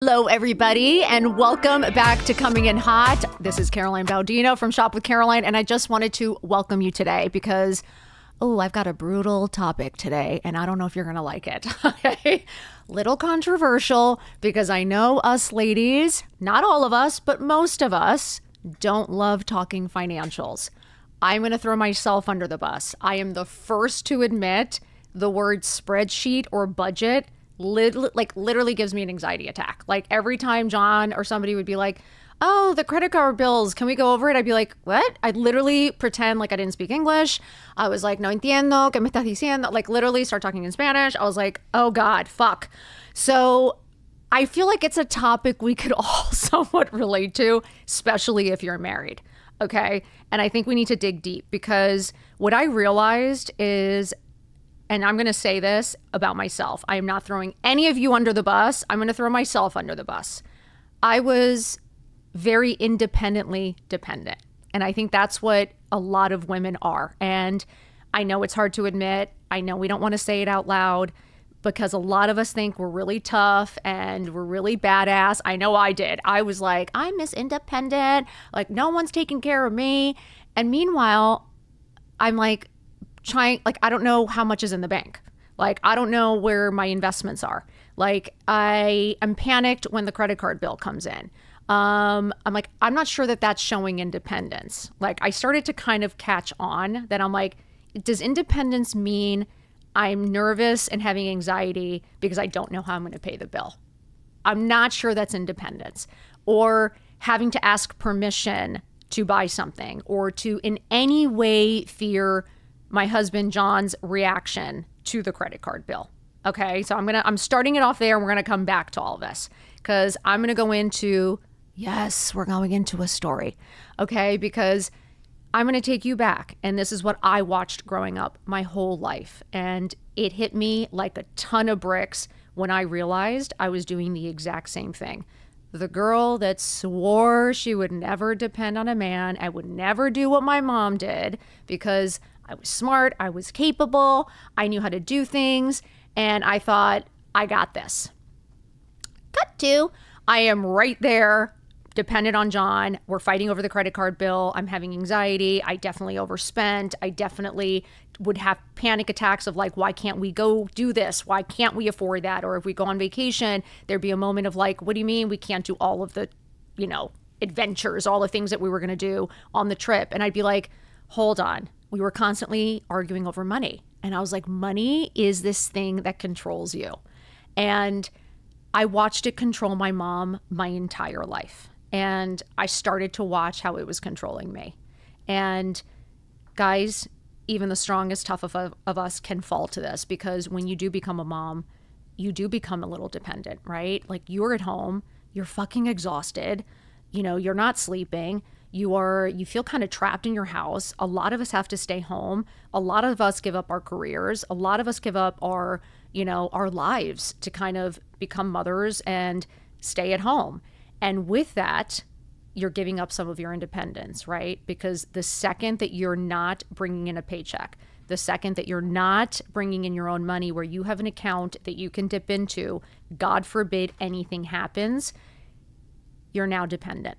Hello, everybody, and welcome back to Coming in Hot. This is Caroline Baudino from Shop with Caroline, and I just wanted to welcome you today because, I've got a brutal topic today, and I don't know if you're going to like it. Okay, little controversial because I know us ladies, not all of us, but most of us, don't love talking financials. I'm going to throw myself under the bus. I am the first to admit the word spreadsheet or budget literally gives me an anxiety attack. Like every time John or somebody would be like, oh, the credit card bills, can we go over it? I'd be like, what? I'd literally pretend like I didn't speak English. I was like, no entiendo, ¿qué me estás diciendo? Like literally start talking in Spanish. I was like, oh God, fuck. So I feel like it's a topic we could all somewhat relate to, especially if you're married. Okay. And I think we need to dig deep because what I realized is, and I'm going to say this about myself, I am not throwing any of you under the bus. I'm going to throw myself under the bus. I was very independently dependent. And I think that's what a lot of women are. And I know it's hard to admit. I know we don't want to say it out loud because a lot of us think we're really tough and we're really badass. I know I did. I was like, I'm Miss Independent. Like no one's taking care of me. And meanwhile, I'm like, I don't know how much is in the bank. Like, I don't know where my investments are. Like, I'm panicked when the credit card bill comes in. I'm like, I'm not sure that that's showing independence. Like, I started to kind of catch on that I'm like, does independence mean I'm nervous and having anxiety because I don't know how I'm going to pay the bill? I'm not sure that's independence. Or having to ask permission to buy something or to in any way fear my husband John's reaction to the credit card bill. Okay, so I'm starting it off there and we're gonna come back to all of this because I'm gonna go into, yes, we're going into a story. Okay, because I'm gonna take you back and this is what I watched growing up my whole life. And it hit me like a ton of bricks when I realized I was doing the exact same thing. The girl that swore she would never depend on a man, I would never do what my mom did because I was smart, I was capable, I knew how to do things, and I thought, I got this. Cut to, I am right there, dependent on John. We're fighting over the credit card bill. I'm having anxiety. I definitely overspent. I definitely would have panic attacks of like, why can't we go do this? Why can't we afford that? Or if we go on vacation, there'd be a moment of like, what do you mean we can't do all of the, adventures, all the things that we were going to do on the trip? And I'd be like, hold on. We were constantly arguing over money. And I was like, money is this thing that controls you. And I watched it control my mom my entire life. And I started to watch how it was controlling me. And guys, even the strongest, toughest of us can fall to this because when you do become a mom, you do become a little dependent, right? Like you're at home, you're fucking exhausted, you're not sleeping. You feel kind of trapped in your house. A lot of us have to stay home. A lot of us give up our careers. A lot of us give up our lives to kind of become mothers and stay at home. And with that, you're giving up some of your independence, right? Because the second that you're not bringing in a paycheck, the second that you're not bringing in your own money where you have an account that you can dip into, God forbid anything happens, you're now dependent.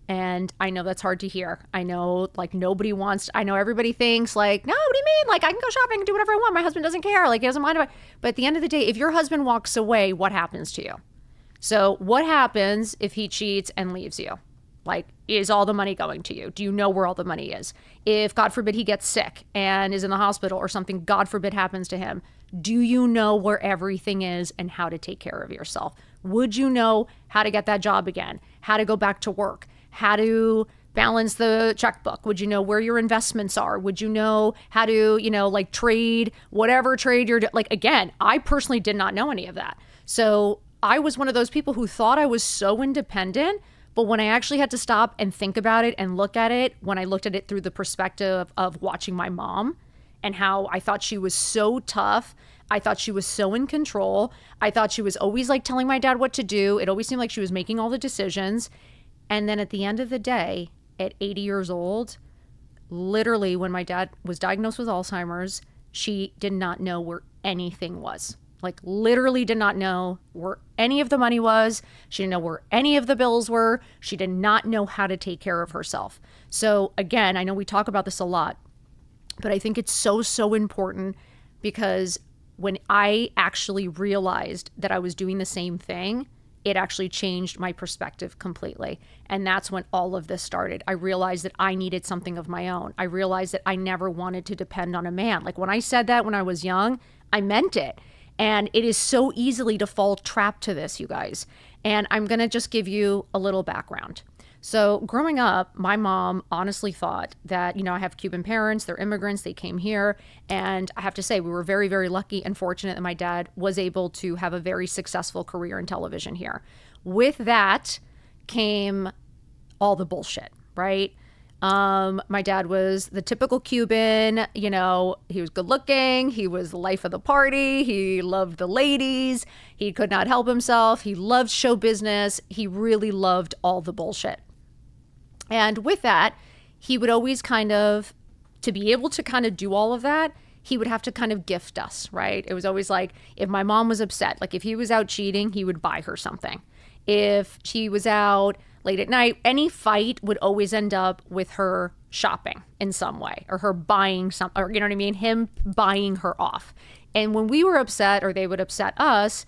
And I know that's hard to hear. I know I know everybody thinks like, no, what do you mean? Like I can go shopping and do whatever I want. My husband doesn't care. Like he doesn't mind but at the end of the day, if your husband walks away, what happens to you? So what happens if he cheats and leaves you? Like, is all the money going to you? Do you know where all the money is? If God forbid he gets sick and is in the hospital or something, God forbid happens to him, do you know where everything is and how to take care of yourself? Would you know how to get that job again? How to go back to work? How to balance the checkbook? Would you know where your investments are? Would you know how to, trade, whatever trade you're doing? Like, again, I personally did not know any of that. So I was one of those people who thought I was so independent, but when I actually had to stop and think about it and look at it, when I looked at it through the perspective of watching my mom and how I thought she was so tough, I thought she was so in control. I thought she was always like telling my dad what to do. It always seemed like she was making all the decisions. And then at the end of the day, at 80 years old, literally when my dad was diagnosed with Alzheimer's, she did not know where anything was. Like literally did not know where any of the money was. She didn't know where any of the bills were. She did not know how to take care of herself. So again, I know we talk about this a lot, but I think it's so, so important because when I actually realized that I was doing the same thing, it actually changed my perspective completely. And that's when all of this started. I realized that I needed something of my own. I realized that I never wanted to depend on a man. Like when I said that when I was young, I meant it. And it is so easily to fall trapped to this, you guys. And I'm going to just give you a little background. So growing up, my mom honestly thought that, I have Cuban parents, they're immigrants, they came here. And I have to say, we were very, very lucky and fortunate that my dad was able to have a very successful career in television here. With that came all the bullshit, right? My dad was the typical Cuban, he was good looking. He was the life of the party. He loved the ladies. He could not help himself. He loved show business. He really loved all the bullshit. And with that, he would always to be able to kind of do all of that, he would have to kind of gift us, right? It was always like, if my mom was upset, like if he was out cheating, he would buy her something. If she was out late at night, any fight would always end up with her shopping in some way or her buying something, or him buying her off. And when we were upset or they would upset us,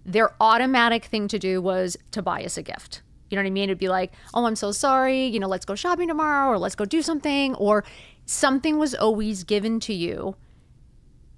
their automatic thing to do was to buy us a gift. You know what I mean? It'd be like, oh, I'm so sorry, let's go shopping tomorrow, or let's go do something, or something was always given to you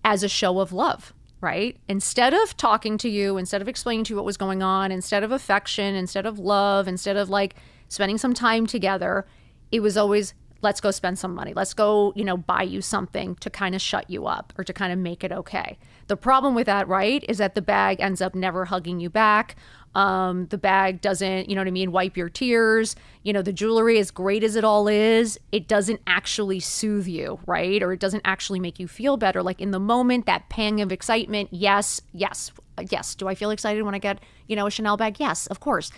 as a show of love, right? Instead of talking to you, instead of explaining to you what was going on, instead of affection, instead of love, instead of like spending some time together, it was always, let's go spend some money. Let's go, buy you something to kind of shut you up or to kind of make it okay. The problem with that, right, is that the bag ends up never hugging you back. The bag doesn't, wipe your tears. The jewelry, as great as it all is, it doesn't actually soothe you, right? Or it doesn't actually make you feel better. Like in the moment, that pang of excitement, yes. Do I feel excited when I get, a Chanel bag? Yes, of course.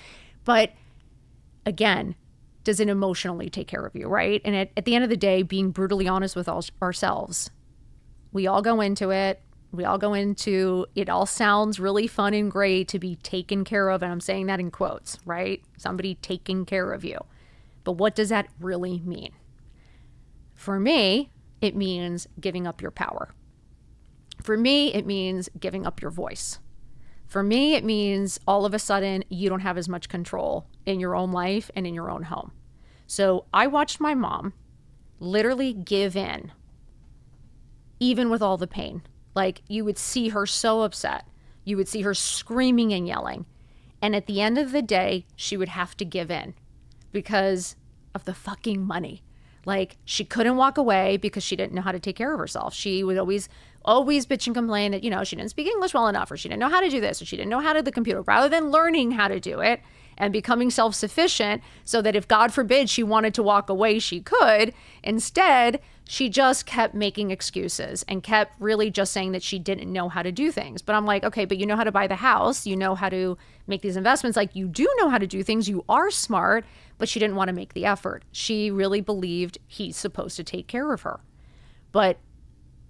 But again, does it emotionally take care of you, right? And at the end of the day, being brutally honest with ourselves, we all go into it. It all sounds really fun and great to be taken care of. And I'm saying that in quotes, right? Somebody taking care of you. But what does that really mean? For me, it means giving up your power. For me, it means giving up your voice. For me, it means all of a sudden you don't have as much control in your own life and in your own home. So I watched my mom literally give in, even with all the pain. Like you would see her so upset. You would see her screaming and yelling. And at the end of the day, she would have to give in because of the fucking money. Like she couldn't walk away because she didn't know how to take care of herself. She would always bitch and complain that, she didn't speak English well enough, or she didn't know how to do this, or she didn't know how to do the computer, rather than learning how to do it and becoming self-sufficient so that if God forbid she wanted to walk away, she could. Instead, she just kept making excuses and kept really just saying that she didn't know how to do things. But I'm like, okay, but you know how to buy the house. You know how to make these investments. Like you do know how to do things. You are smart, but she didn't want to make the effort. She really believed he's supposed to take care of her. But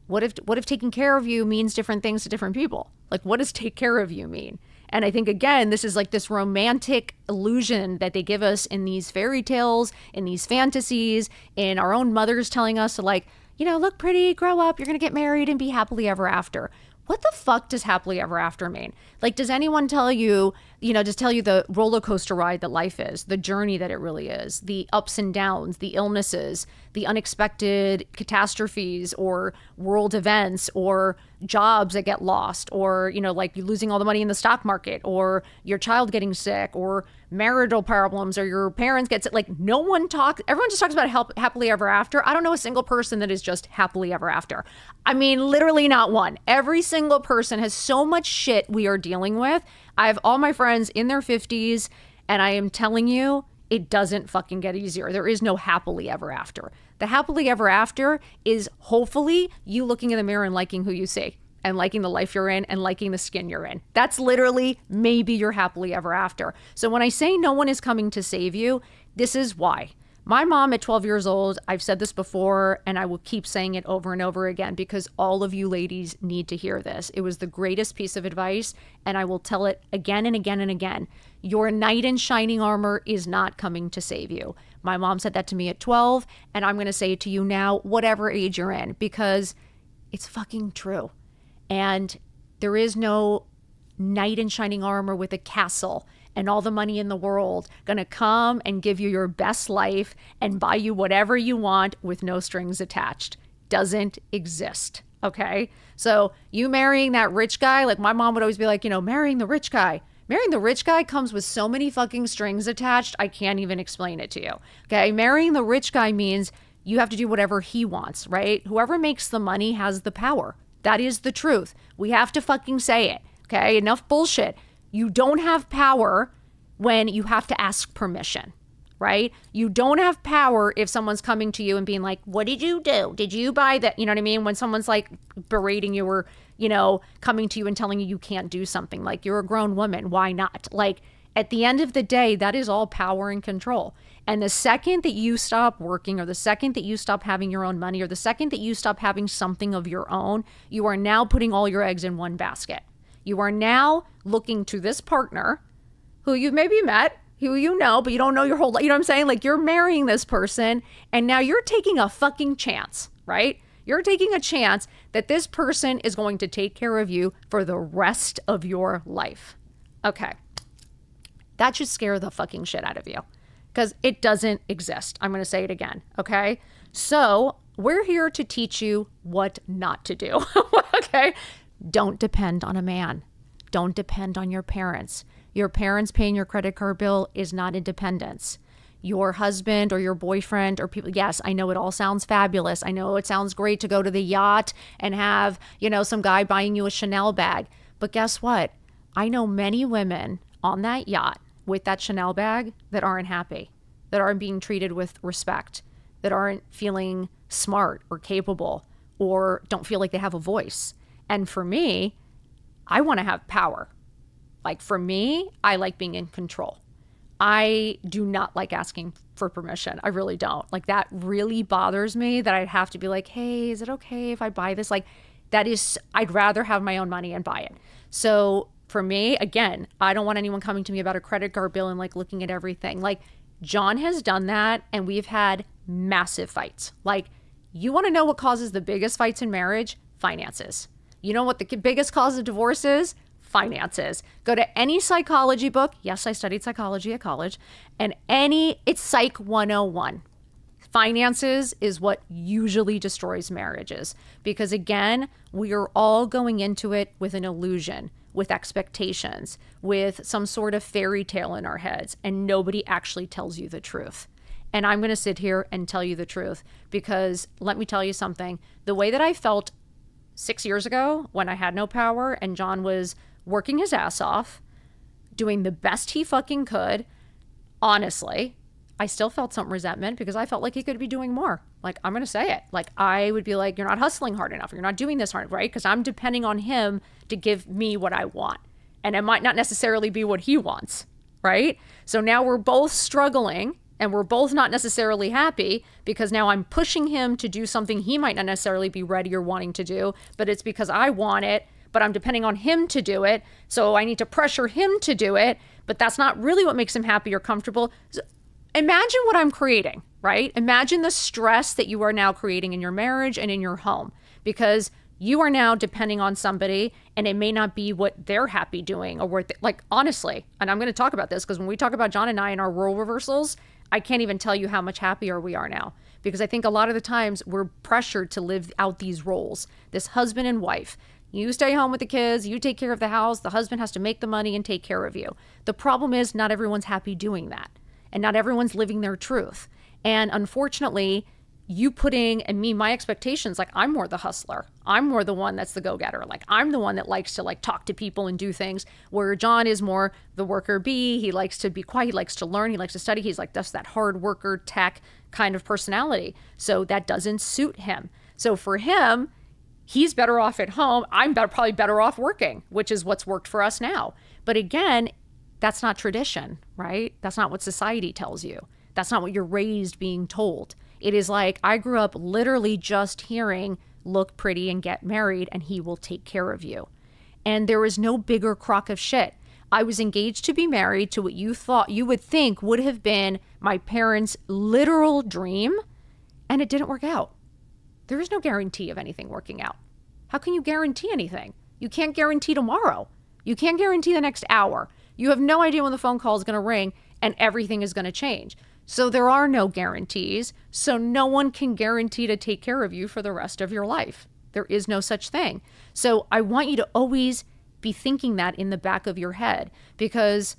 what if taking care of you means different things to different people? Like what does take care of you mean? And I think, again, this is like this romantic illusion that they give us in these fairy tales, in these fantasies, in our own mothers telling us to look pretty, grow up, you're going to get married and be happily ever after. What the fuck does happily ever after mean? Like, does anyone tell you, just tell you the roller coaster ride that life is, the journey that it really is, the ups and downs, the illnesses, the unexpected catastrophes or world events or jobs that get lost or, like you losing all the money in the stock market or your child getting sick or marital problems or your parents get sick. Like everyone just talks about happily ever after. I don't know a single person that is just happily ever after. I mean, literally not one. Every single person has so much shit we are dealing with. I have all my friends in their 50s and I am telling you, it doesn't fucking get easier. There is no happily ever after. The happily ever after is hopefully you looking in the mirror and liking who you see and liking the life you're in and liking the skin you're in. That's literally maybe your happily ever after. So when I say no one is coming to save you, this is why. My mom at 12 years old, I've said this before, and I will keep saying it over and over again because all of you ladies need to hear this. It was the greatest piece of advice, and I will tell it again and again and again. Your knight in shining armor is not coming to save you. My mom said that to me at 12, and I'm going to say it to you now, whatever age you're in, because it's fucking true. And there is no knight in shining armor with a castle and all the money in the world gonna come and give you your best life and buy you whatever you want with no strings attached. Doesn't exist, okay? So you marrying that rich guy, like my mom would always be like, marrying the rich guy. Marrying the rich guy comes with so many fucking strings attached, I can't even explain it to you, okay? Marrying the rich guy means you have to do whatever he wants, right? Whoever makes the money has the power. That is the truth. We have to fucking say it, okay? Enough bullshit. You don't have power when you have to ask permission, right? You don't have power if someone's coming to you and being like, what did you do? Did you buy that? You know what I mean? When someone's like berating you or, coming to you and telling you you can't do something, like you're a grown woman, why not? Like at the end of the day, that is all power and control. And the second that you stop working or the second that you stop having your own money or the second that you stop having something of your own, you are now putting all your eggs in one basket. You are now looking to this partner who you've maybe met, who you know, but you don't know your whole life. You know what I'm saying? Like you're marrying this person and now you're taking a fucking chance, right? You're taking a chance that this person is going to take care of you for the rest of your life. Okay. That should scare the fucking shit out of you because it doesn't exist. I'm going to say it again. Okay. So we're here to teach you what not to do. Okay. Don't depend on a man. Don't depend on your parents. Your parents paying your credit card bill is not independence. Your husband or your boyfriend or people, yes, I know it all sounds fabulous. I know it sounds great to go to the yacht and have, some guy buying you a Chanel bag. But guess what? I know many women on that yacht with that Chanel bag that aren't happy, that aren't being treated with respect, that aren't feeling smart or capable or don't feel like they have a voice. And for me, I want to have power. Like for me, I like being in control. I do not like asking for permission. I really don't. Like that really bothers me that I'd have to be like, hey, is it okay if I buy this? Like that is, I'd rather have my own money and buy it. So for me, again, I don't want anyone coming to me about a credit card bill and like looking at everything. Like John has done that and we've had massive fights. Like you want to know what causes the biggest fights in marriage? Finances. You know what the biggest cause of divorce is? Finances. Go to any psychology book. Yes, I studied psychology at college. And it's Psych 101. Finances is what usually destroys marriages. Because again, we are all going into it with an illusion, with expectations, with some sort of fairy tale in our heads. And nobody actually tells you the truth. And I'm going to sit here and tell you the truth. Because let me tell you something. The way that I felt 6 years ago when I had no power and John was working his ass off, doing the best he fucking could, honestly, I still felt some resentment because I felt like he could be doing more. Like, I'm going to say it. Like, I would be like, you're not hustling hard enough. You're not doing this hard, right? Because I'm depending on him to give me what I want. And it might not necessarily be what he wants, right? So now we're both struggling and we're both not necessarily happy because now I'm pushing him to do something he might not necessarily be ready or wanting to do, but it's because I want it, but I'm depending on him to do it. So I need to pressure him to do it, but that's not really what makes him happy or comfortable. So imagine what I'm creating, right? Imagine the stress that you are now creating in your marriage and in your home because you are now depending on somebody and it may not be what they're happy doing or what, like, honestly, and I'm going to talk about this because when we talk about John and I and our role reversals, I can't even tell you how much happier we are now because I think a lot of the times we're pressured to live out these roles, this husband and wife. You stay home with the kids, you take care of the house, the husband has to make the money and take care of you. The problem is not everyone's happy doing that and not everyone's living their truth. And unfortunately, you putting and me, my expectations, like I'm more the hustler. I'm more the one that's the go-getter. Like I'm the one that likes to like talk to people and do things where John is more the worker bee. He likes to be quiet. He likes to learn. He likes to study. He's like just that hard worker tech kind of personality. So that doesn't suit him. So for him, he's better off at home. I'm probably better off working, which is what's worked for us now. But again, that's not tradition, right? That's not what society tells you. That's not what you're raised being told. It is like, I grew up literally just hearing, look pretty and get married and he will take care of you. And there was no bigger crock of shit. I was engaged to be married to what you would think would have been my parents' literal dream, and it didn't work out. There is no guarantee of anything working out. How can you guarantee anything? You can't guarantee tomorrow. You can't guarantee the next hour. You have no idea when the phone call is going to ring and everything is going to change. So there are no guarantees. So no one can guarantee to take care of you for the rest of your life. There is no such thing. So I want you to always be thinking that in the back of your head, because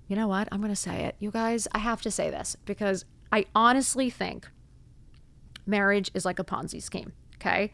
you know what? I'm going to say it. You guys, I have to say this because I honestly think marriage is like a Ponzi scheme. Okay.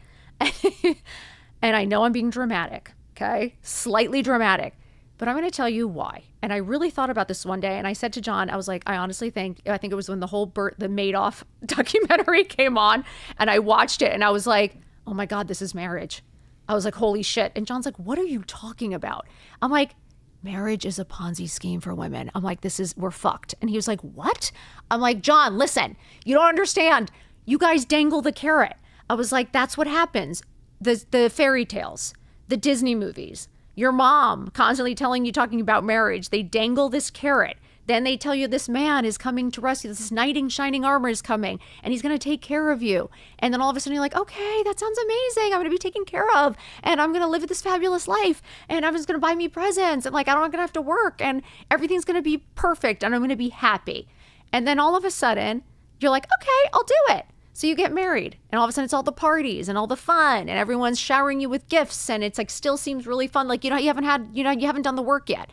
And I know I'm being dramatic. Okay. Slightly dramatic, but I'm going to tell you why. And I really thought about this one day, and I said to John, I was like, I think it was when the Madoff documentary came on, and I watched it and I was like, oh my God, this is marriage. I was like, holy shit. And John's like, what are you talking about? I'm like, marriage is a Ponzi scheme for women. I'm like, we're fucked. And he was like, what? I'm like, John, listen, you don't understand. You guys dangle the carrot. I was like, that's what happens. The fairy tales, the Disney movies, your mom constantly talking about marriage. They dangle this carrot. Then they tell you this man is coming to rescue. This knight in shining armor is coming and he's going to take care of you. And then all of a sudden you're like, okay, that sounds amazing. I'm going to be taken care of and I'm going to live this fabulous life. And everyone's going to buy me presents. And like, I'm not going to have to work and everything's going to be perfect and I'm going to be happy. And then all of a sudden you're like, okay, I'll do it. So you get married and all of a sudden it's all the parties and all the fun and everyone's showering you with gifts. And it's like, still seems really fun. Like, you haven't done the work yet.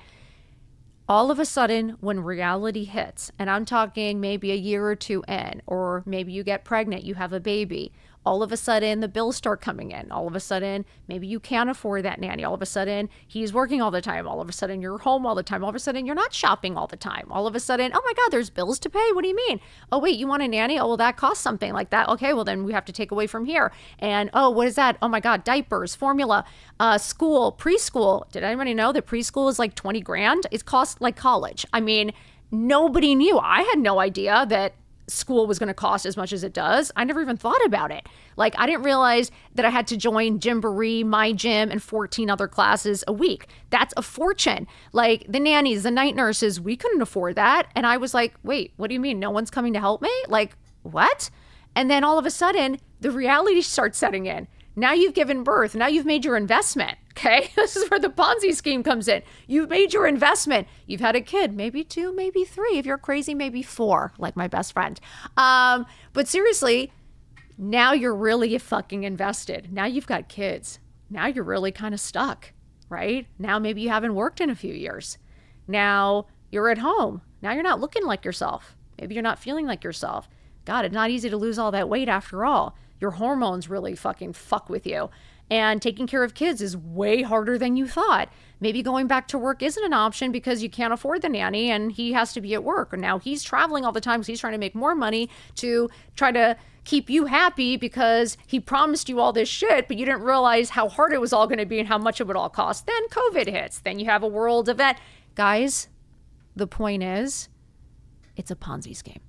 All of a sudden, when reality hits, and I'm talking maybe a year or two in, or maybe you get pregnant, you have a baby, all of a sudden the bills start coming in. All of a sudden, maybe you can't afford that nanny. All of a sudden, he's working all the time. All of a sudden, you're home all the time. All of a sudden, you're not shopping all the time. All of a sudden, oh my God, there's bills to pay. What do you mean? Oh, wait, you want a nanny? Oh, well, that costs something like that. Okay, well, then we have to take away from here. And oh, what is that? Oh my God, diapers, formula, school, preschool. Did anybody know that preschool is like 20 grand? It costs like college. I mean, nobody knew. I had no idea that school was going to cost as much as it does. I never even thought about it. Like, I didn't realize that I had to join Gymboree, My Gym, and 14 other classes a week. That's a fortune. Like, the nannies, the night nurses, we couldn't afford that. And I was like, wait, what do you mean? No one's coming to help me? Like, what? And then all of a sudden, the reality starts setting in. Now you've given birth. Now you've made your investment. Okay. This is where the Ponzi scheme comes in. You've made your investment. You've had a kid, maybe 2, maybe 3. If you're crazy, maybe 4, like my best friend. But seriously, now you're really fucking invested. Now you've got kids. Now you're really kind of stuck, right? Now maybe you haven't worked in a few years. Now you're at home. Now you're not looking like yourself. Maybe you're not feeling like yourself. God, it's not easy to lose all that weight after all. Your hormones really fucking fuck with you. And taking care of kids is way harder than you thought. Maybe going back to work isn't an option because you can't afford the nanny and he has to be at work. Or now he's traveling all the time because he's trying to make more money to try to keep you happy because he promised you all this shit, but you didn't realize how hard it was all going to be and how much it would all cost. Then COVID hits. Then you have a world event. Guys, the point is, it's a Ponzi scheme.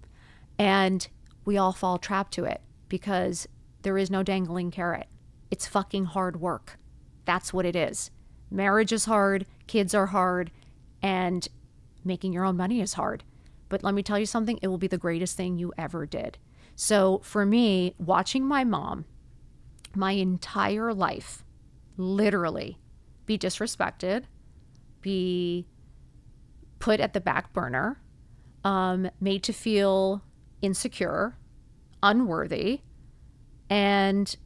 And we all fall trapped to it because there is no dangling carrot. It's fucking hard work. That's what it is. Marriage is hard, kids are hard, and making your own money is hard. But let me tell you something, it will be the greatest thing you ever did. So for me, watching my mom, my entire life, literally be disrespected, be put at the back burner, made to feel insecure, unworthy, and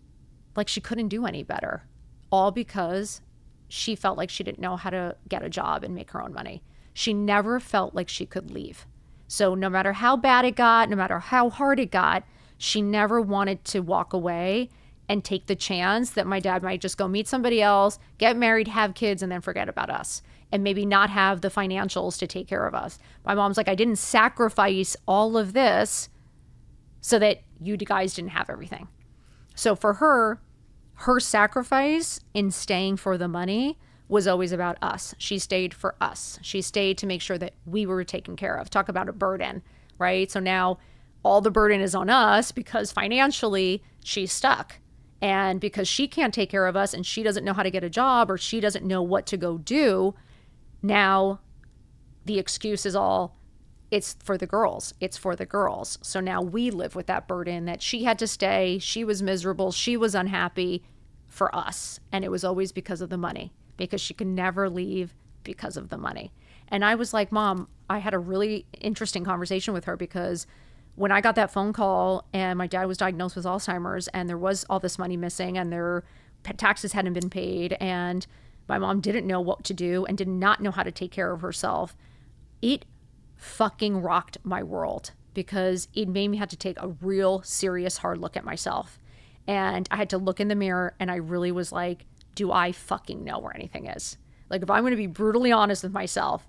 like she couldn't do any better, all because she felt like she didn't know how to get a job and make her own money. She never felt like she could leave. So no matter how bad it got, no matter how hard it got, she never wanted to walk away and take the chance that my dad might just go meet somebody else, get married, have kids, and then forget about us and maybe not have the financials to take care of us. My mom's like, I didn't sacrifice all of this so that you guys didn't have everything. So for her, her sacrifice in staying for the money was always about us. She stayed for us. She stayed to make sure that we were taken care of. Talk about a burden. right? So now all the burden is on us because financially she's stuck. And because she can't take care of us and she doesn't know how to get a job or she doesn't know what to go do, now the excuse is all, it's for the girls. It's for the girls. So now we live with that burden that she had to stay. She was miserable. She was unhappy for us. And it was always because of the money, because she could never leave because of the money. And I was like, Mom, I had a really interesting conversation with her because when I got that phone call and my dad was diagnosed with Alzheimer's and there was all this money missing and their taxes hadn't been paid and my mom didn't know what to do and did not know how to take care of herself, it fucking rocked my world because it made me have to take a real serious hard look at myself. And I had to look in the mirror and I really was like, do I fucking know where anything is? Like, if I'm going to be brutally honest with myself,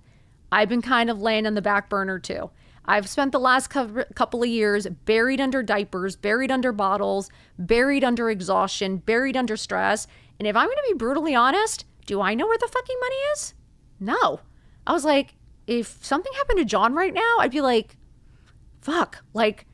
I've been kind of laying on the back burner too. I've spent the last couple of years buried under diapers, buried under bottles, buried under exhaustion, buried under stress. And if I'm going to be brutally honest, do I know where the fucking money is? No. I was like, if something happened to John right now, I'd be like, fuck. Like,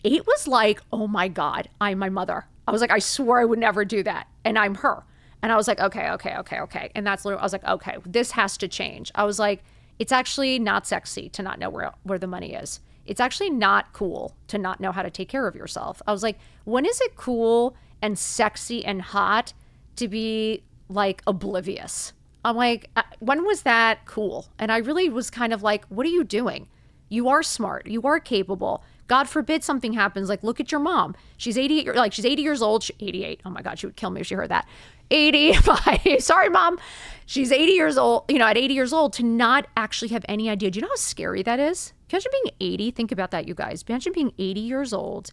it was like, oh my God, I'm my mother. I was like, I swore I would never do that. And I'm her. And I was like, okay. And that's literally, I was like, okay, this has to change. I was like, it's actually not sexy to not know where the money is. It's actually not cool to not know how to take care of yourself. I was like, when is it cool and sexy and hot to be like oblivious? I'm like, when was that cool? And I really was kind of like, what are you doing? You are smart. You are capable. God forbid something happens. Like, look at your mom. She's 88, like she's 80 years old. 88. Oh my God, she would kill me if she heard that. 85. Sorry, Mom. She's 80 years old, at 80 years old to not actually have any idea. Do you know how scary that is? Imagine being 80. Think about that, you guys. Imagine being 80 years old.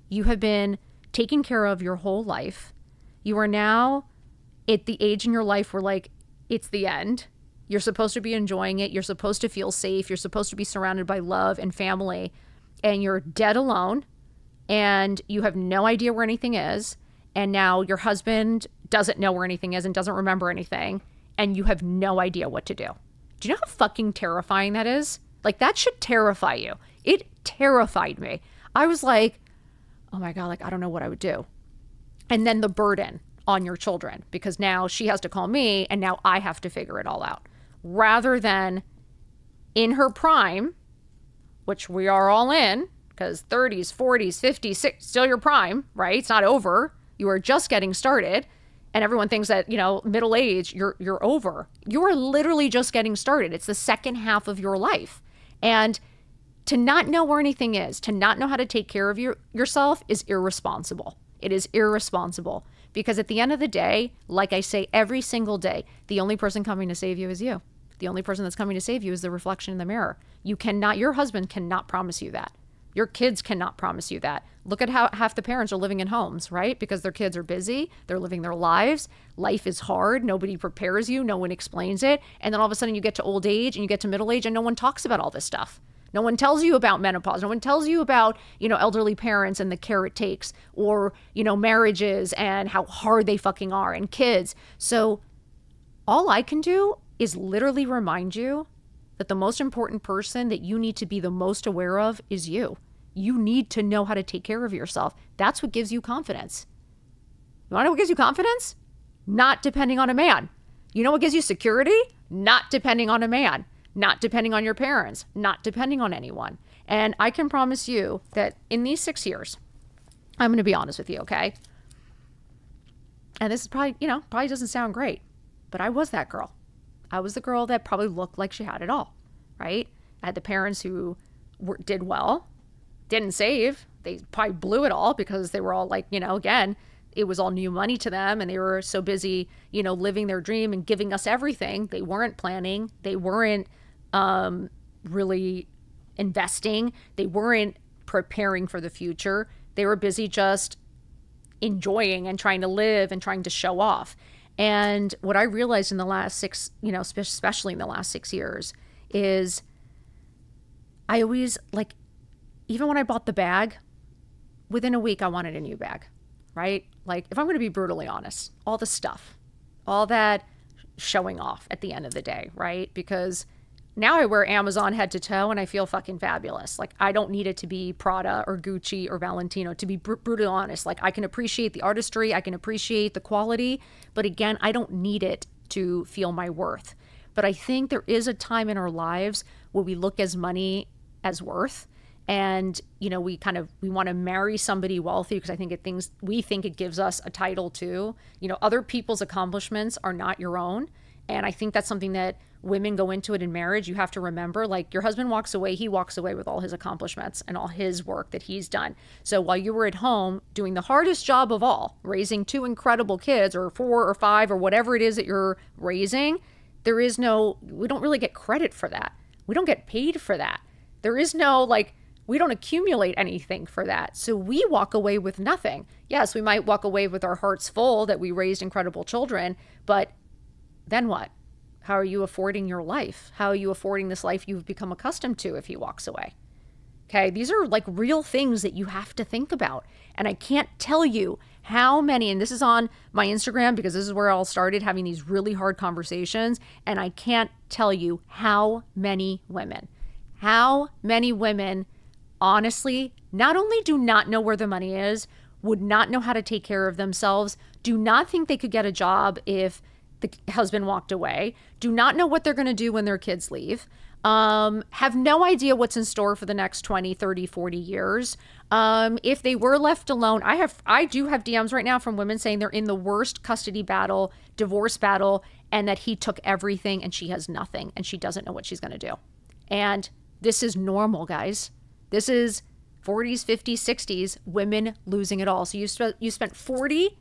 You have been taken care of your whole life. You are now at the age in your life where like, it's the end. You're supposed to be enjoying it. You're supposed to feel safe. You're supposed to be surrounded by love and family. And you're dead alone. And you have no idea where anything is. And now your husband doesn't know where anything is and doesn't remember anything. And you have no idea what to do. Do you know how fucking terrifying that is? Like, that should terrify you. It terrified me. I was like, oh my God, like, I don't know what I would do. And then the burden on your children, because now she has to call me and now I have to figure it all out. Rather than in her prime, which we are all in, because 30s, 40s, 50s, 60s, still your prime, right? It's not over. You are just getting started. And everyone thinks that, middle age, you're over. You are literally just getting started. It's the second half of your life. And to not know where anything is, to not know how to take care of yourself is irresponsible. It is irresponsible. Because at the end of the day, like I say every single day, the only person coming to save you is you. The only person that's coming to save you is the reflection in the mirror. Your husband cannot promise you that. Your kids cannot promise you that. Look at how half the parents are living in homes, right? Because their kids are busy. They're living their lives. Life is hard. Nobody prepares you. No one explains it. And then all of a sudden you get to old age and you get to middle age and no one talks about all this stuff. No one tells you about menopause. No one tells you about, elderly parents and the care it takes, or, marriages and how hard they fucking are, and kids. So all I can do is literally remind you that the most important person that you need to be the most aware of is you. You need to know how to take care of yourself. That's what gives you confidence. You want to know what gives you confidence? Not depending on a man. You know what gives you security? Not depending on a man. Not depending on your parents, not depending on anyone. And I can promise you that in these 6 years, I'm going to be honest with you, okay? And this is probably, probably doesn't sound great, but I was that girl. I was the girl that probably looked like she had it all, right? I had the parents who did well, didn't save. They probably blew it all because they were all like, again, it was all new money to them and they were so busy, living their dream and giving us everything. They weren't planning. They weren't really investing. They weren't preparing for the future. They were busy just enjoying and trying to live and trying to show off. And what I realized in the last especially in the last 6 years, is I always, like, even when I bought the bag, within a week I wanted a new bag, right? Like, if I'm going to be brutally honest, all the stuff, all that showing off at the end of the day, right? Because Now I wear Amazon head to toe and I feel fucking fabulous. Like, I don't need it to be Prada or Gucci or Valentino, to be brutally honest. Like, I can appreciate the artistry, I can appreciate the quality, but again, I don't need it to feel my worth. But I think there is a time in our lives where we look as money as worth. And, you know, we want to marry somebody wealthy because I think we think it gives us a title too. You know, other people's accomplishments are not your own. And I think that's something that women go into it in marriage. You have to remember, like, your husband walks away, he walks away with all his accomplishments and all his work that he's done. So while you were at home doing the hardest job of all, raising 2 incredible kids or 4 or 5 or whatever it is that you're raising, we don't really get credit for that. We don't get paid for that. There is no, like, we don't accumulate anything for that. So we walk away with nothing. Yes, we might walk away with our hearts full that we raised incredible children, but then what? How are you affording your life? How are you affording this life you've become accustomed to if he walks away? Okay, these are like real things that you have to think about. And I can't tell you how many, and this is on my Instagram because this is where I all started having these really hard conversations. And I can't tell you how many women honestly not only do not know where the money is, would not know how to take care of themselves, do not think they could get a job if the husband walked away, do not know what they're going to do when their kids leave, have no idea what's in store for the next 20, 30, 40 years. If they were left alone, I do have DMs right now from women saying they're in the worst custody battle, divorce battle, and that he took everything and she has nothing and she doesn't know what she's going to do. And this is normal, guys. This is 40s, 50s, 60s, women losing it all. So you spent 40,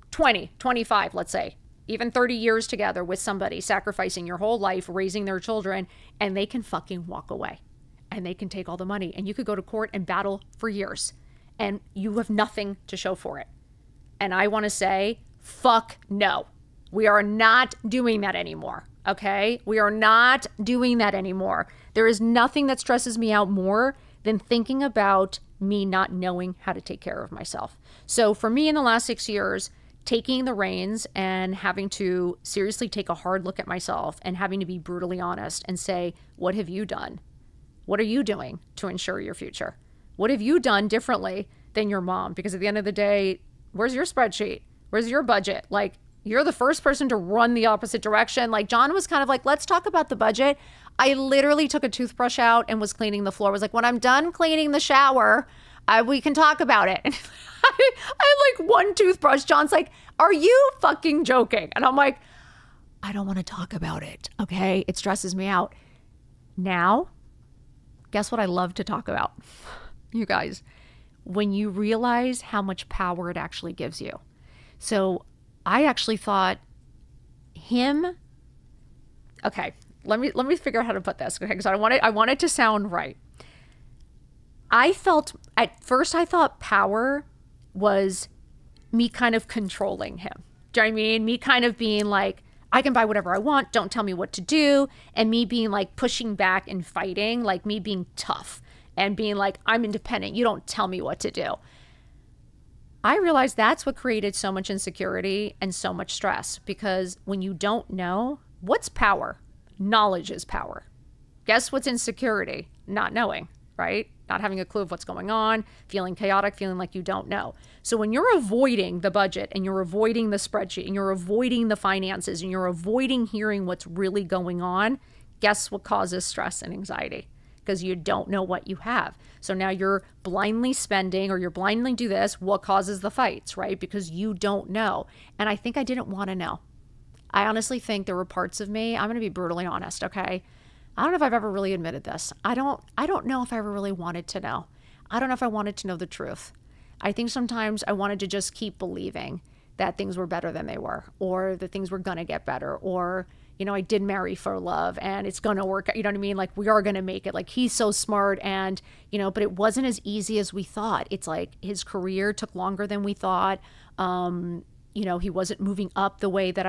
20, 25, let's say, even 30 years together with somebody, sacrificing your whole life, raising their children, and they can fucking walk away and they can take all the money and you could go to court and battle for years and you have nothing to show for it. And I want to say, fuck no. We are not doing that anymore. Okay? We are not doing that anymore. There is nothing that stresses me out more than thinking about me not knowing how to take care of myself. So for me in the last 6 years, taking the reins and having to seriously take a hard look at myself and having to be brutally honest and say, what have you done? What are you doing to ensure your future? What have you done differently than your mom? Because at the end of the day, where's your spreadsheet? Where's your budget? Like, you're the first person to run the opposite direction. Like, John was kind of like, let's talk about the budget. I literally took a toothbrush out and was cleaning the floor. I was like, when I'm done cleaning the shower, we can talk about it. And I had like one toothbrush. John's like, are you fucking joking? And I'm like, I don't want to talk about it. Okay. It stresses me out. Now, guess what I love to talk about? You guys, when you realize how much power it actually gives you. So I actually thought okay, let me figure out how to put this. Okay. Because I want it to sound right. At first I thought power was me kind of controlling him. Do you know what I mean? Me kind of being like, I can buy whatever I want. Don't tell me what to do. And me being like pushing back and fighting, like me being tough and being like, I'm independent. You don't tell me what to do. I realized that's what created so much insecurity and so much stress, because when you don't know, what's power? Knowledge is power. Guess what's insecurity? Not knowing, right? Not having a clue of what's going on, feeling chaotic, feeling like you don't know. So when you're avoiding the budget and you're avoiding the spreadsheet and you're avoiding the finances and you're avoiding hearing what's really going on, guess what causes stress and anxiety? Because you don't know what you have. So now you're blindly spending or you're blindly do this. What causes the fights, right? Because you don't know. And I think I didn't want to know. I honestly think there were parts of me, I'm going to be brutally honest, okay? I don't know if I've ever really admitted this. I don't know if I ever really wanted to know. I don't know if I wanted to know the truth. I think sometimes I wanted to just keep believing that things were better than they were, or that things were going to get better, or, you know, I did marry for love and it's going to work. You know what I mean? Like, we are going to make it. Like, he's so smart and, you know, but it wasn't as easy as we thought. It's like his career took longer than we thought. You know, he wasn't moving up the way that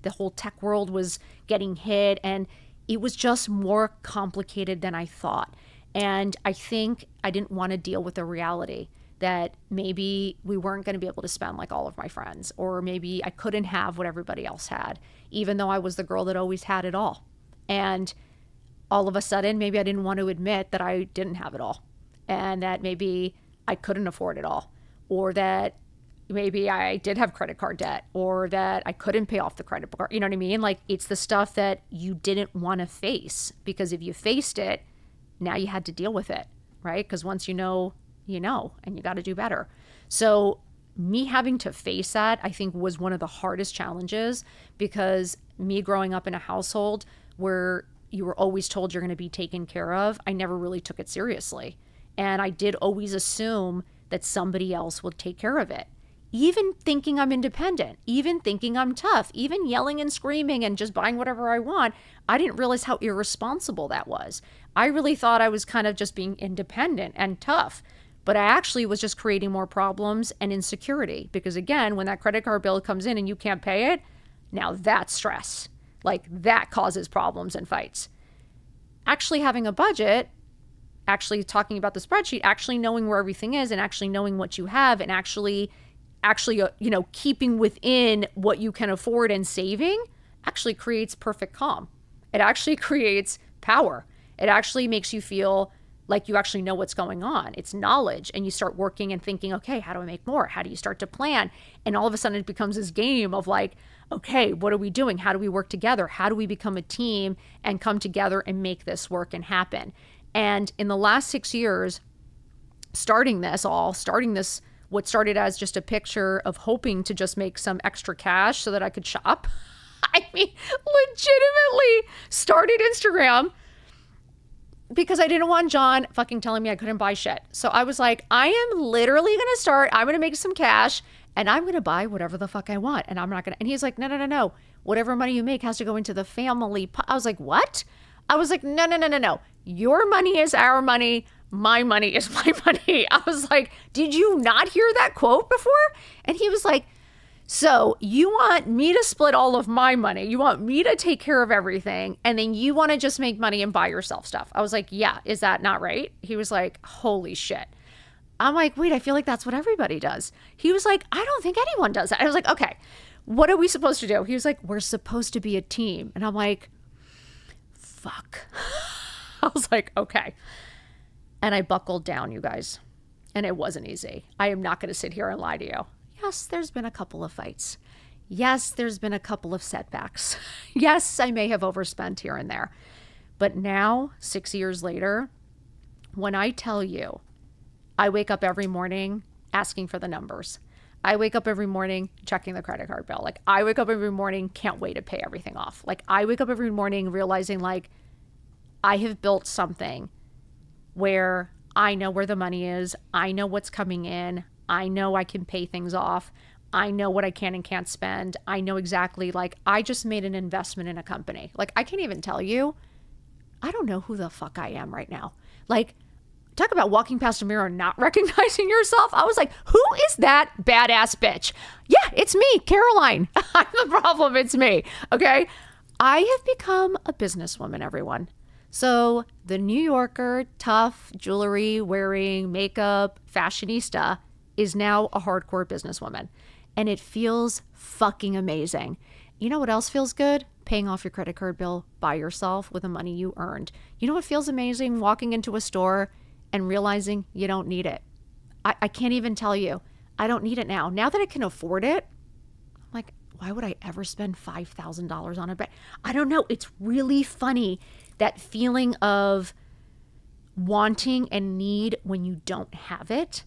the whole tech world was getting hit, and it was just more complicated than I thought. And I think I didn't want to deal with the reality that maybe we weren't going to be able to spend like all of my friends, or maybe I couldn't have what everybody else had, even though I was the girl that always had it all. And all of a sudden, maybe I didn't want to admit that I didn't have it all, and that maybe I couldn't afford it all, or that maybe I did have credit card debt, or that I couldn't pay off the credit card. You know what I mean? Like, it's the stuff that you didn't want to face, because if you faced it, now you had to deal with it, right? Because once you know, and you got to do better. So me having to face that, I think, was one of the hardest challenges, because me growing up in a household where you were always told you're going to be taken care of, I never really took it seriously. And I did always assume that somebody else would take care of it. Even thinking I'm independent, even thinking I'm tough, even yelling and screaming and just buying whatever I want, I didn't realize how irresponsible that was. I really thought I was kind of just being independent and tough, but I actually was just creating more problems and insecurity, because again, when that credit card bill comes in and you can't pay it, now that's stress. Like, that causes problems and fights. Actually having a budget, actually talking about the spreadsheet, actually knowing where everything is, and actually knowing what you have, and actually keeping within what you can afford and saving, actually creates perfect calm. It actually creates power. It actually makes you feel like you actually know what's going on. It's knowledge, and you start working and thinking, okay, how do I make more? How do you start to plan? And all of a sudden it becomes this game of like, okay, what are we doing? How do we work together? How do we become a team and come together and make this work and happen? And in the last 6 years, starting this, what started as just a picture of hoping to just make some extra cash so that I could shop. I mean, legitimately started Instagram because I didn't want John fucking telling me I couldn't buy shit. So I was like, I am literally going to start, I'm going to make some cash, and I'm going to buy whatever the fuck I want. And I'm not going to, and he's like, no. Whatever money you make has to go into the family. I was like, what? I was like, no. Your money is our money. My money is my money. I was like, did you not hear that quote before? And he was like, so you want me to split all of my money? You want me to take care of everything, and then you want to just make money and buy yourself stuff? I was like, yeah, is that not right? He was like, holy shit. I'm like, wait, I feel like that's what everybody does. He was like, I don't think anyone does that. I was like, okay, what are we supposed to do? He was like, we're supposed to be a team. And I'm like, fuck. I was like, okay. And I buckled down, you guys. And it wasn't easy. I am not going to sit here and lie to you. Yes, there's been a couple of fights. Yes, there's been a couple of setbacks. Yes, I may have overspent here and there. But now, 6 years later, when I tell you, I wake up every morning asking for the numbers. I wake up every morning checking the credit card bill. Like, I wake up every morning, can't wait to pay everything off. Like, I wake up every morning realizing, like, I have built something where I know where the money is. I know what's coming in. I know I can pay things off. I know what I can and can't spend. I know exactly, like, I just made an investment in a company. Like, I can't even tell you, I don't know who the fuck I am right now. Like, talk about walking past a mirror and not recognizing yourself. I was like, who is that badass bitch? Yeah, it's me, Caroline. I'm the problem. It's me. Okay. I have become a businesswoman, everyone. So the New Yorker, tough, jewelry wearing, makeup, fashionista is now a hardcore businesswoman. And it feels fucking amazing. You know what else feels good? Paying off your credit card bill by yourself with the money you earned. You know what feels amazing? Walking into a store and realizing you don't need it. I can't even tell you. I don't need it now. Now that I can afford it, I'm like, why would I ever spend $5,000 on a bag? I don't know. It's really funny, that feeling of wanting and need when you don't have it.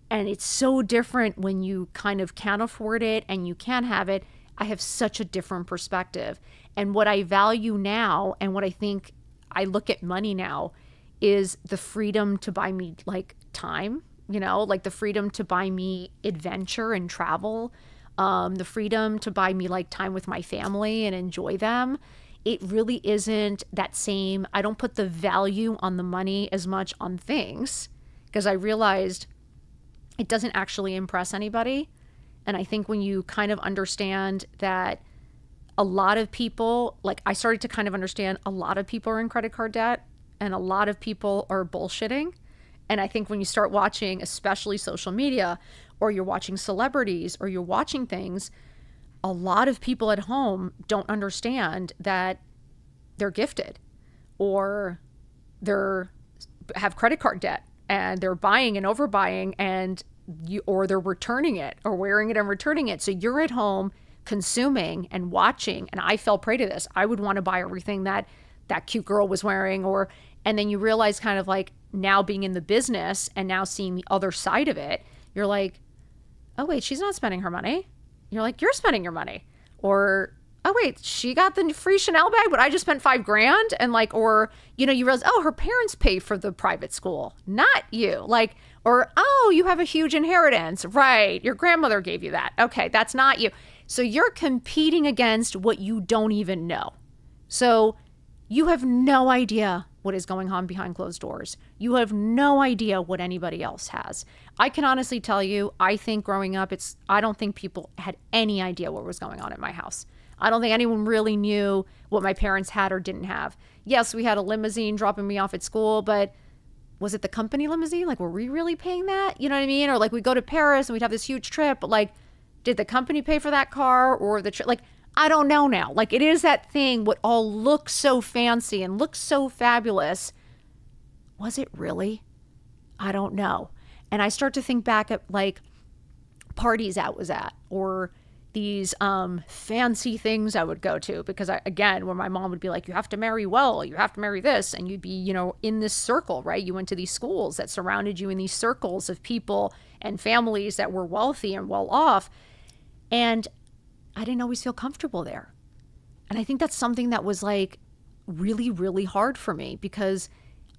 And it's so different when you kind of can't afford it and you can have it. I have such a different perspective. And what I value now, and what I think I look at money now, is the freedom to buy me, like, time, you know, like the freedom to buy me adventure and travel, the freedom to buy me, like, time with my family and enjoy them. It really isn't that same. I don't put the value on the money as much on things, because I realized it doesn't actually impress anybody. And I think when you kind of understand that a lot of people, like, I started to kind of understand a lot of people are in credit card debt and a lot of people are bullshitting. And I think when you start watching, especially social media, or you're watching celebrities, or you're watching things, a lot of people at home don't understand that they're gifted, or they're have credit card debt and they're buying and overbuying, and or they're returning it or wearing it and returning it. So you're at home consuming and watching, and I fell prey to this. I would want to buy everything that cute girl was wearing, and then you realize, kind of like, now being in the business and now seeing the other side of it, you're like, oh wait, she's not spending her money. You're like, you're spending your money. Or, oh wait, she got the free Chanel bag, but I just spent $5,000. And like, or, you realize, oh, her parents pay for the private school, not you. Like, or, oh, you have a huge inheritance. Right. Your grandmother gave you that. Okay. That's not you. So you're competing against what you don't even know. So you have no idea what is going on behind closed doors. You have no idea what anybody else has. I can honestly tell you, I think growing up, I don't think people had any idea what was going on at my house. I don't think anyone really knew what my parents had or didn't have. Yes, we had a limousine dropping me off at school, but was it the company limousine? Like, were we really paying that? You know what I mean? Or like, we'd go to Paris and we'd have this huge trip, but like, did the company pay for that car or the trip? Like, I don't know now. Like, it is that thing, what all looks so fancy and looks so fabulous. Was it really? I don't know. And I start to think back at like parties I was at, or these fancy things I would go to, because again, where my mom would be like, you have to marry well, you have to marry this. And you'd be, in this circle, right? You went to these schools that surrounded you in these circles of people and families that were wealthy and well off. And I didn't always feel comfortable there. And I think that's something that was like really, really hard for me, because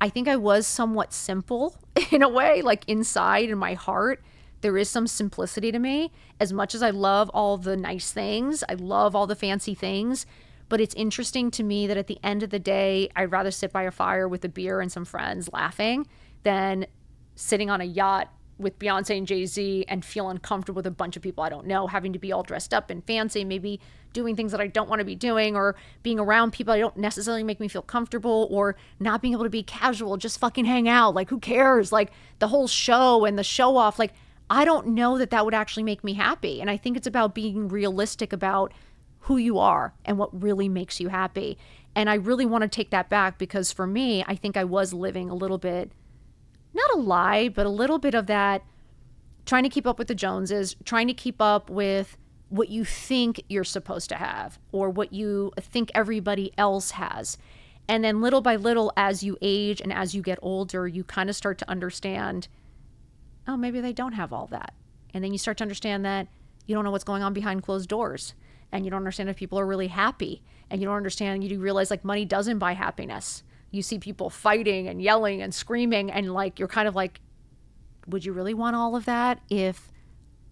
I think I was somewhat simple in a way, like inside in my heart. There is some simplicity to me. As much as I love all the nice things, I love all the fancy things, but it's interesting to me that at the end of the day, I'd rather sit by a fire with a beer and some friends laughing than sitting on a yacht with Beyonce and Jay-Z and feel uncomfortable with a bunch of people I don't know, having to be all dressed up and fancy, maybe doing things that I don't want to be doing, or being around people I don't necessarily make me feel comfortable, or not being able to be casual, just fucking hang out. Like, who cares? Like, the whole show and the show off, like, I don't know that would actually make me happy. And I think it's about being realistic about who you are and what really makes you happy. And I really want to take that back, because for me, I think I was living a little bit, not a lie, but a little bit of that, trying to keep up with the Joneses, trying to keep up with what you think you're supposed to have, or what you think everybody else has. And then little by little, as you age and as you get older, you kind of start to understand, oh, maybe they don't have all that. And then you start to understand that you don't know what's going on behind closed doors, and you don't understand if people are really happy, and you don't understand, you realize like money doesn't buy happiness. You see people fighting and yelling and screaming, and like, you're kind of like, would you really want all of that if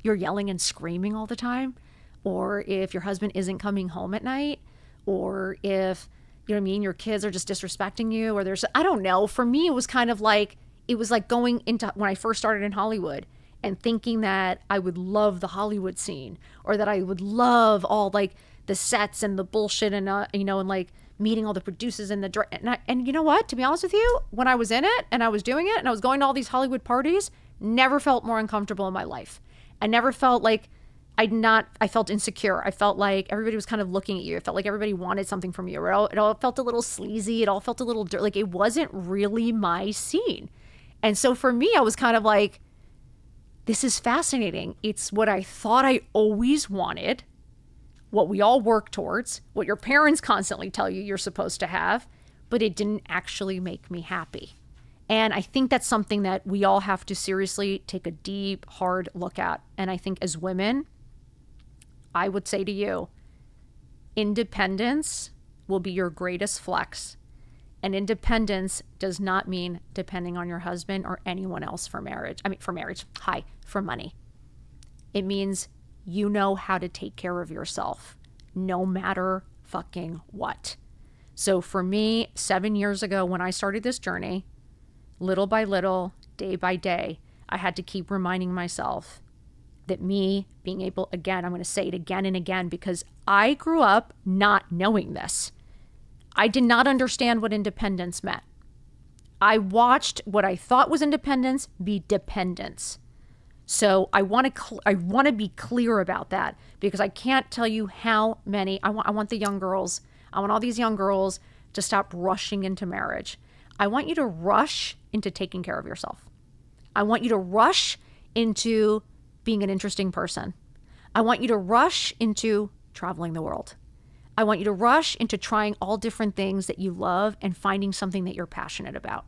you're yelling and screaming all the time? Or if your husband isn't coming home at night? Or if, you know what I mean, your kids are just disrespecting you? Or I don't know. For me, it was kind of like, it was like going into when I first started in Hollywood and thinking that I would love the Hollywood scene, or that I would love all like the sets and the bullshit and, and like meeting all the producers and and you know what, to be honest with you, when I was in it and I was doing it and I was going to all these Hollywood parties, never felt more uncomfortable in my life. I never felt like I felt insecure. I felt like everybody was kind of looking at you. I felt like everybody wanted something from you. It all felt a little sleazy. It all felt a little like it wasn't really my scene. And so for me, I was kind of like, this is fascinating. It's what I thought I always wanted, what we all work towards, what your parents constantly tell you you're supposed to have, but it didn't actually make me happy. And I think that's something that we all have to seriously take a deep, hard look at. And I think as women, I would say to you, independence will be your greatest flex. And independence does not mean depending on your husband or anyone else for marriage. For money. It means you know how to take care of yourself, no matter fucking what. So for me, 7 years ago, when I started this journey, little by little, day by day, I had to keep reminding myself that me being able, again, I'm going to say it again and again, because I grew up not knowing this. I did not understand what independence meant. I watched what I thought was independence be dependence. So I want to be clear about that, because I can't tell you how many, I want the young girls, I want all these young girls to stop rushing into marriage. I want you to rush into taking care of yourself. I want you to rush into being an interesting person. I want you to rush into traveling the world. I want you to rush into trying all different things that you love and finding something that you're passionate about.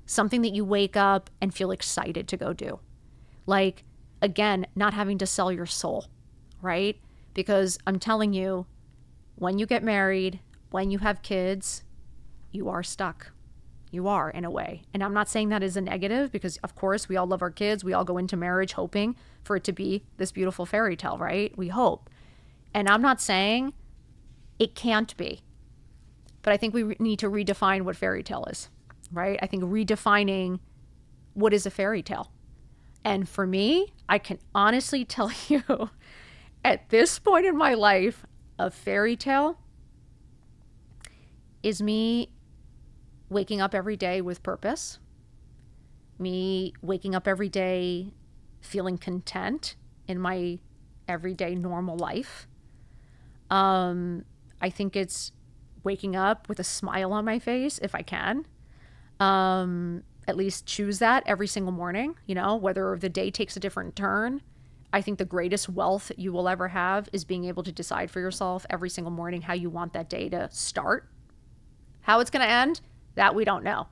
Something that you wake up and feel excited to go do. Like, again, not having to sell your soul, right? Because I'm telling you, when you get married, when you have kids, you are stuck. You are, in a way. And I'm not saying that as a negative, because of course we all love our kids. We all go into marriage hoping for it to be this beautiful fairy tale, right? We hope. And I'm not saying it can't be, but I think we need to redefine what fairy tale is, right? I think redefining what is a fairy tale. And for me, I can honestly tell you at this point in my life, a fairy tale is me waking up every day with purpose, me waking up every day feeling content in my everyday normal life. I think it's waking up with a smile on my face if I can. At least choose that every single morning, you know, whether the day takes a different turn. I think the greatest wealth you will ever have is being able to decide for yourself every single morning how you want that day to start. How it's going to end, that we don't know.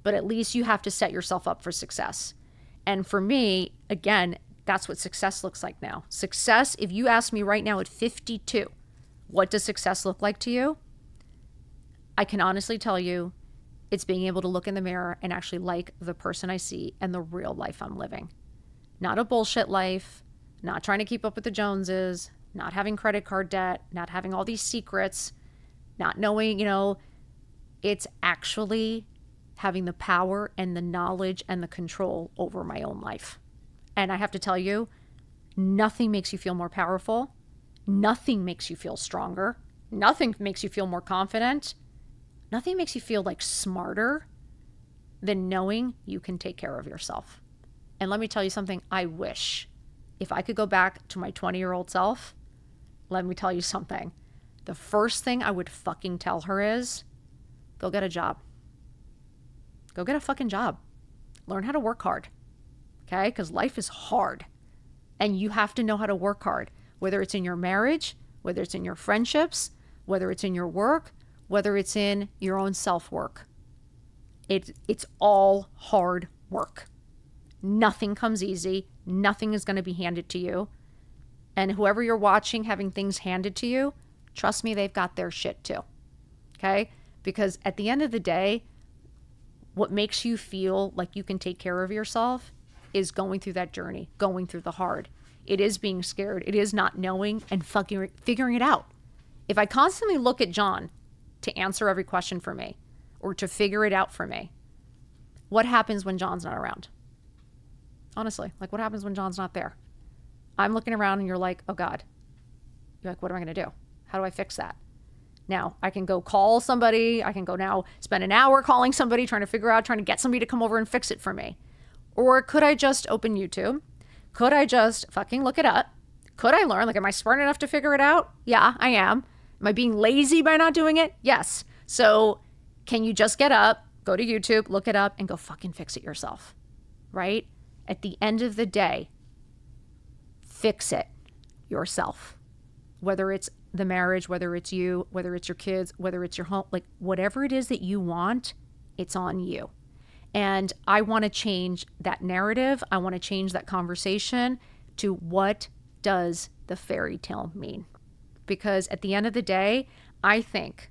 But at least you have to set yourself up for success. And for me, again, that's what success looks like now. Success, if you ask me right now at 52, what does success look like to you? I can honestly tell you, it's being able to look in the mirror and actually like the person I see and the real life I'm living. Not a bullshit life, not trying to keep up with the Joneses, not having credit card debt, not having all these secrets, not knowing, you know, it's actually having the power and the knowledge and the control over my own life. And I have to tell you, nothing makes you feel more powerful. Nothing makes you feel stronger. Nothing makes you feel more confident. Nothing makes you feel like smarter than knowing you can take care of yourself. And let me tell you something, I wish if I could go back to my 20-year-old self, let me tell you something. The first thing I would fucking tell her is, go get a job. Go get a fucking job. Learn how to work hard. Okay? Because life is hard. And you have to know how to work hard. Whether it's in your marriage, whether it's in your friendships, whether it's in your work, whether it's in your own self-work. It's all hard work. Nothing comes easy. Nothing is going to be handed to you. And whoever you're watching having things handed to you, trust me, they've got their shit too. Okay? Because at the end of the day, what makes you feel like you can take care of yourself is going through that journey, going through the hard. It is being scared. It is not knowing and fucking figuring it out. If I constantly look at John to answer every question for me or to figure it out for me, what happens when John's not around? Honestly, like what happens when John's not there? I'm looking around and you're like, oh God. You're like, what am I going to do? How do I fix that? Now, I can go call somebody. I can go now spend an hour calling somebody, trying to get somebody to come over and fix it for me. Or could I just open YouTube? Could I just fucking look it up? Could I learn? Like, am I smart enough to figure it out? Yeah, I am. Am I being lazy by not doing it? Yes. So can you just get up, go to YouTube, look it up, and go fucking fix it yourself, right? At the end of the day, fix it yourself. Whether it's the marriage, whether it's you, whether it's your kids, whether it's your home, like whatever it is that you want, it's on you. And I want to change that narrative. I want to change that conversation to what does the fairy tale mean? Because at the end of the day, I think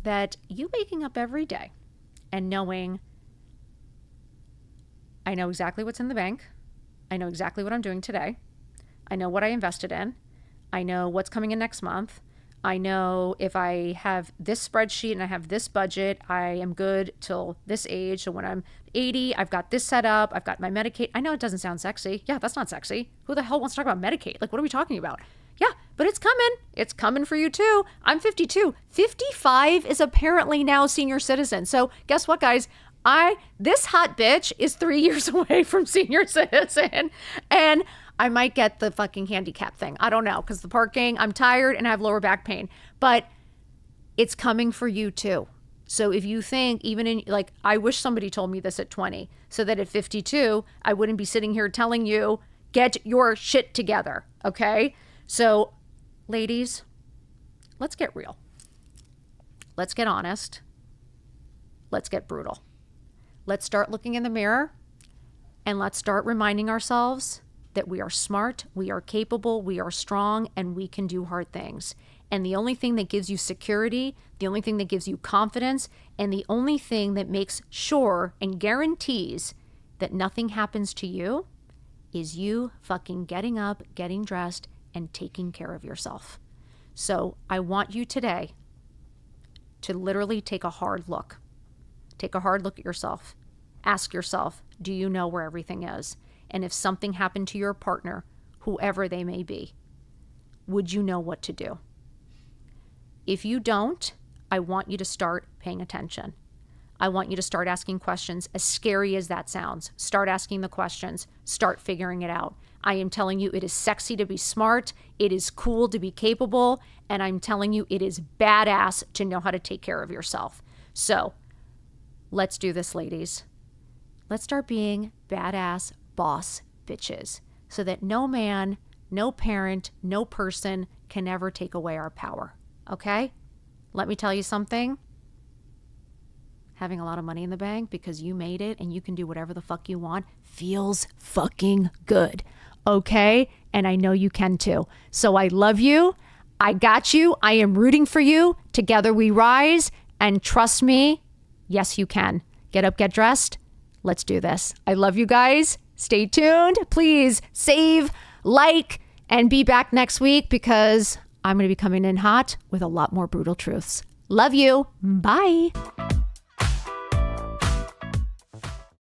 that you waking up every day and knowing, I know exactly what's in the bank. I know exactly what I'm doing today. I know what I invested in. I know what's coming in next month. I know if I have this spreadsheet and I have this budget, I am good till this age. So when I'm 80, I've got this set up. I've got my Medicaid. I know it doesn't sound sexy. Yeah, that's not sexy. Who the hell wants to talk about Medicaid? Like, what are we talking about? Yeah, but it's coming. It's coming for you too. I'm 52. 55 is apparently now senior citizen. So guess what, guys? This hot bitch is 3 years away from senior citizen. And I might get the fucking handicap thing. I don't know, because the parking, I'm tired and I have lower back pain. But it's coming for you too. So if you think even in, like, I wish somebody told me this at 20 so that at 52, I wouldn't be sitting here telling you, get your shit together. Okay. So ladies, let's get real. Let's get honest. Let's get brutal. Let's start looking in the mirror and let's start reminding ourselves that we are smart, we are capable, we are strong, and we can do hard things. And the only thing that gives you security, the only thing that gives you confidence, and the only thing that makes sure and guarantees that nothing happens to you is you fucking getting up, getting dressed, and taking care of yourself. So I want you today to literally take a hard look. Take a hard look at yourself. Ask yourself, do you know where everything is? And if something happened to your partner, whoever they may be, would you know what to do? If you don't, I want you to start paying attention. I want you to start asking questions, as scary as that sounds. Start asking the questions. Start figuring it out. I am telling you, it is sexy to be smart. It is cool to be capable. And I'm telling you, it is badass to know how to take care of yourself. So let's do this, ladies. Let's start being badass boss bitches so that no man, no parent, no person can ever take away our power. Okay? Let me tell you something. Having a lot of money in the bank because you made it and you can do whatever the fuck you want feels fucking good. Okay? And I know you can too. So I love you. I got you. I am rooting for you. Together we rise. And trust me, yes, you can. Get up, get dressed. Let's do this. I love you guys. Stay tuned. Please save, like, and be back next week because I'm going to be coming in hot with a lot more brutal truths. Love you. Bye.